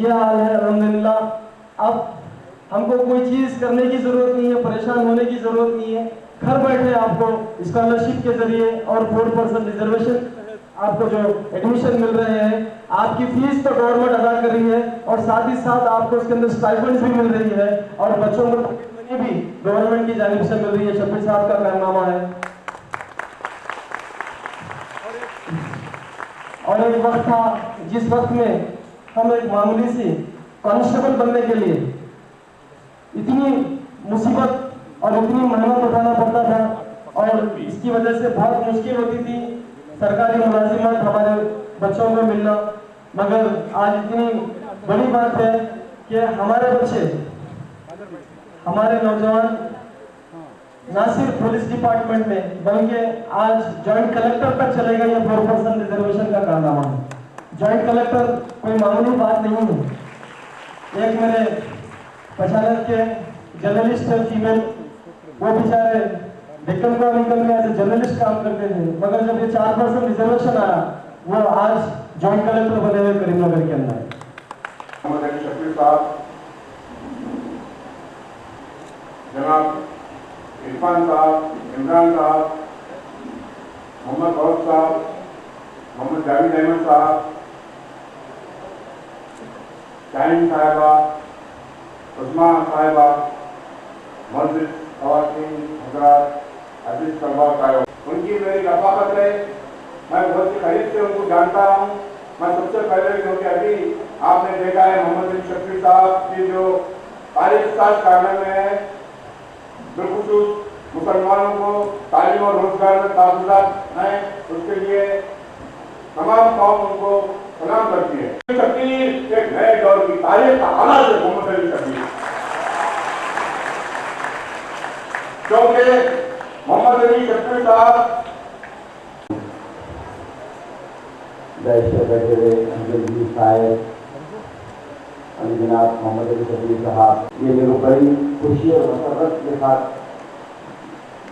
یہ حال ہے الحمدللہ. اب ہم کو کوئی چیز کرنے کی ضرورت نہیں ہے, پریشان ہونے کی ضرورت نہیں ہے. گھر بیٹھے آپ کو اسکالرشپ کے ذریعے اور 4% ریزرویشن آپ کو جو ایڈمیشن مل رہے ہیں, آپ کی فیس تو گورنمنٹ ادا کر رہی ہے اور ساتھ ہی ساتھ آپ کو اس کے اندر اسٹائپنڈ بھی مل رہی ہے اور بچوں کو منی بھی گورنمنٹ کی جانب سے مل رہی ہے. شفیع صاحب کا کارنامہ ہے. اور ایک وقت تھا جس وقت میں ہم ایک معمولی سی کانسٹیبل بننے کے لیے اتنی مصیبت اور اتنی محنت اٹھانا پڑتا تھا اور اس کی وجہ سے بہت مشکل ہوتی تھی سرکاری ملازمت ہمارے بچوں کو ملنا. مگر آج اتنی بڑی بات ہے کہ ہمارے بچے, ہمارے نوجوان نہ صرف پولیس ڈپارٹمنٹ میں بلکہ آج جوائنٹ کلیکٹر تک چلے گئے. یہ 4% ریزرویشن کا کارنامہ ہے. جوائنٹ کلیکٹر کوئی معمولی بات نہیں ہے. ایک میرے پچھانت کے جرنلسٹ ہے فیمیل, وہ بیچارے ڈکن کو نکل میں ایز اے جرنلسٹ کام کرتے تھے, مگر جب یہ 4% ریزرویشن آیا وہ آج جوائنٹ کلیکٹر بنے ہوئے کریم نگر کے اندر. محمد علی شفیع صاحب, جناب عرفان صاحب, عمران صاحب, محمد غوث صاحب, محمد جاوید احمد صاحب, شاہین صاحبہ, عثمان صاحبہ, مسجد خواتین حضرات, عزیز طلباء صاحب, ان کی میری رفاقت ہے. میں بہت ہی قریب سے ان کو جانتا ہوں. میں سب سے پہلے کیونکہ ابھی آپ نے دیکھا ہے محمد علی شفیع صاحب کی جو تاریخ ساز کارنامے ہیں, بالخصوص مسلمانوں کو تعلیم اور روزگار میں تحفظات ہیں, اس کے لیے تمام قوم ان کو سلام کرتی ہے. شفیع ایک نئے دور کی تاریخ کا آغاز ہے. محمد علی شفیع کیونکہ محمد علی شفیع صاحب جناب محمد علی شفیع صاحب, یہ میرے بڑی خوشی اور مسرت کے ساتھ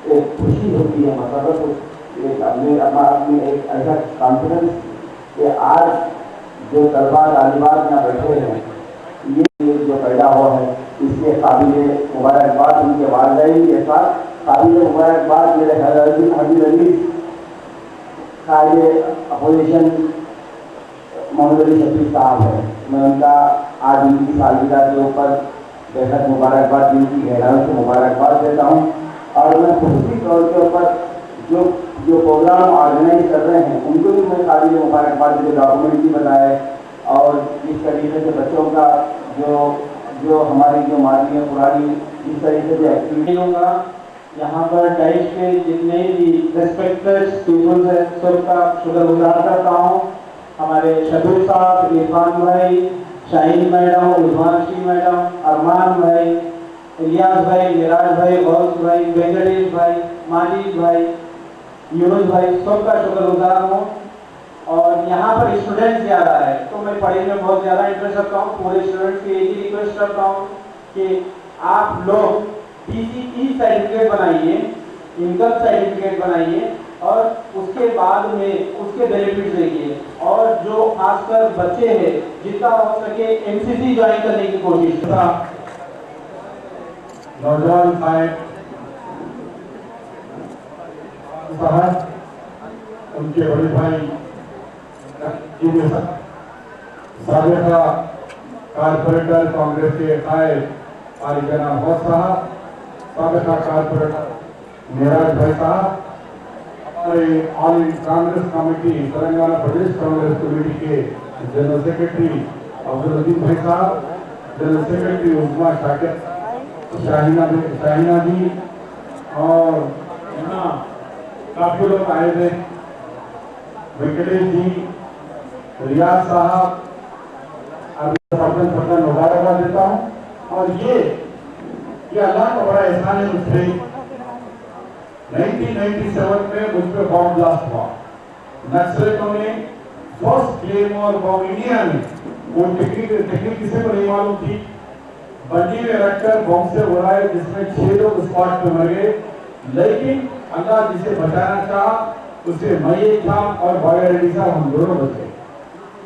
ایک خوشی ہوتی ہے, مسرت اپنے ایک ایسا کانفیڈنس کہ آج جو طلباء طالبات یہاں بیٹھے ہیں, یہ جو پیدا ہوا ہے اس کے قابل مبارکباد ان کے والدین کے ساتھ قابل مبارکباد میرے حبیب علی قائد اپوزیشن محمد علی شفیع صاحب ہے. میں ان کا آج ان کی سالگرہ کے اوپر بےحد مبارکباد, ان کی گہرائیوں سے مبارکباد دیتا ہوں. اور میں خصوصی طور کے اوپر جو پروگرام آرگنائز کر رہے ہیں ان کو بھی میں قابل مبارکباد جو ڈاکومنٹ بھی بتائے اور جس طریقے سے بچوں کا جو ہماری جو مالی ہے پرانی جس طریقے سے ایکٹیویٹی ہوگا. یہاں پر ڈائش کے جتنے بھی ریسپیکٹڈ پیپلز ہیں سب کا شکر گزار کرتا ہوں. ہمارے شفیع صاحب, عرفان بھائی, شاہین میڈم, عثمان شی میڈم, ارمان بھائی, الیاس بھائی, میراج بھائی, غوث بھائی, وینکٹیش بھائی, ماجد بھائی, یونس بھائی, سب کا شکر گزار ہوں. اور یہاں پر اسٹوڈنٹ زیادہ ہے تو میں پڑھائی میں بہت زیادہ انٹرسٹ رکھتا ہوں. پورے اسٹوڈنٹس کی ایک ہی ریکویسٹ کرتا ہوں کہ آپ لوگ PCE سرٹیفکیٹ بنائیے, انکم سرٹیفکیٹ بنائیے اور اس کے بعد میں اس کے بینیفٹس دیکھیے. اور جو خاص کر بچے ہیں جتنا ہو سکے MCC جوائن کرنے کی کوشش. نوجوان صاحب ان کے بڑے بھائی سابقہ کارپوریٹر کانگریس کے قائد علی جناب غوث صاحب, سابقہ کارپوریٹر میراج بھائی صاحب, ہمارے آل کانگریس کمیٹی تلنگانہ پردیش کانگریس کمیٹی کے جنرل سیکرٹری عبدالعزیز بھائی صاحب, جنرل سیکرٹری عثمان شاکر, شاہینہ جی, اور یہاں کافی لوگ آئے تھے, وینکٹیش جی, ریاض صاحب, مبارکباد دیتا ہوں. اور یہ اللہ کا بڑا احسان ہے مجھ سے. 1997 میں مجھ پہ بام بلاسٹ ہوا. نکسلیٹوں نے فرسٹ کلیم اور بام انڈیا میں, وہ ٹیکنیک کسی کو نہیں معلوم تھی, بنڈی میں رکھ کر بام سے اڑائے جس میں 6 لوگ اسپاٹ پہ مر گئے. لیکن اللہ جسے بچانا چاہا اسے میں ایک تھا اور بھائی ریڈی صاحب ہم دونوں بچے.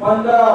15